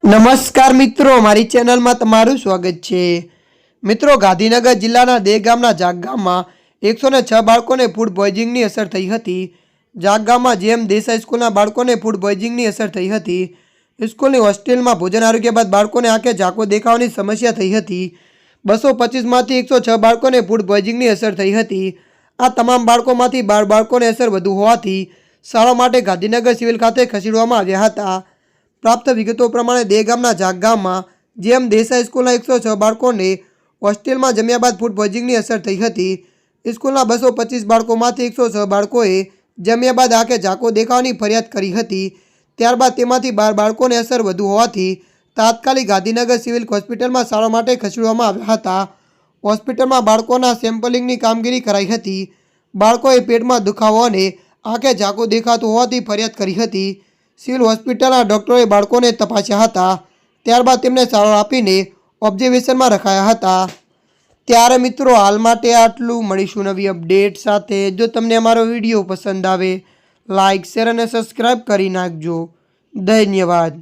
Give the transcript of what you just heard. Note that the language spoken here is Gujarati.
નમસ્કાર મિત્રો, મારી ચેનલમાં તમારું સ્વાગત છે। મિત્રો, ગાંધીનગર જિલ્લાના દેગામના જાગગામમાં 106 બાળકોને ફૂડ પોઈઝનિંગની અસર થઈ હતી। જાગગામમાં જેમ દેસાઈ સ્કૂલના બાળકોને ફૂડ પોઈઝનિંગની અસર થઈ હતી। સ્કૂલની હોસ્ટેલમાં ભોજન આરોગ્ય બાદ બાળકોને આંખે ઝાંખું દેખાવાની સમસ્યા થઈ હતી। 225માંથી 106 બાળકોને ફૂડ પોઈઝનિંગની અસર થઈ હતી। આ તમામ બાળકોમાંથી 12 બાળકોને અસર વધુ હોવાથી સારવાર માટે ગાંધીનગર સિવિલ ખાતે ખસેડવામાં આવ્યા હતા। પ્રાપ્ત વિગતો પ્રમાણે દેગામના જાગગામમાં જેમ દેસાઈ સ્કૂલના 106 બાળકોને હોસ્ટેલમાં જમ્યા બાદ ફૂડ પોઈઝનિંગની અસર થઈ હતી। સ્કૂલના 225 બાળકોમાંથી 106 બાળકોએ જમ્યા બાદ આંખે ઝાંખું દેખાવાની ફરિયાદ કરી હતી। ત્યારબાદ તેમાંથી 12 બાળકોને અસર વધુ હોવાથી તાત્કાલિક ગાંધીનગર સિવિલ હોસ્પિટલમાં સારવાર માટે ખસેડવામાં આવ્યા હતા। હોસ્પિટલમાં બાળકોના સેમ્પલિંગની કામગીરી કરાઈ હતી। બાળકોએ પેટમાં દુખાવો અને આંખે ઝાંખું દેખાતું હોવાથી ફરિયાદ કરી હતી। સિવિલ હોસ્પિટલના ડૉક્ટરોએ બાળકોને તપાસ્યા હતા। ત્યારબાદ તેમને સારવાર આપીને ઓબ્ઝર્વેશનમાં રખાયા હતા। ત્યારે મિત્રો, હાલ માટે આટલું। મળીશું નવી અપડેટ સાથે। જો તમને અમારો વિડીયો પસંદ આવે, લાઇક, શેર અને સબસ્ક્રાઈબ કરી નાખજો। ધન્યવાદ।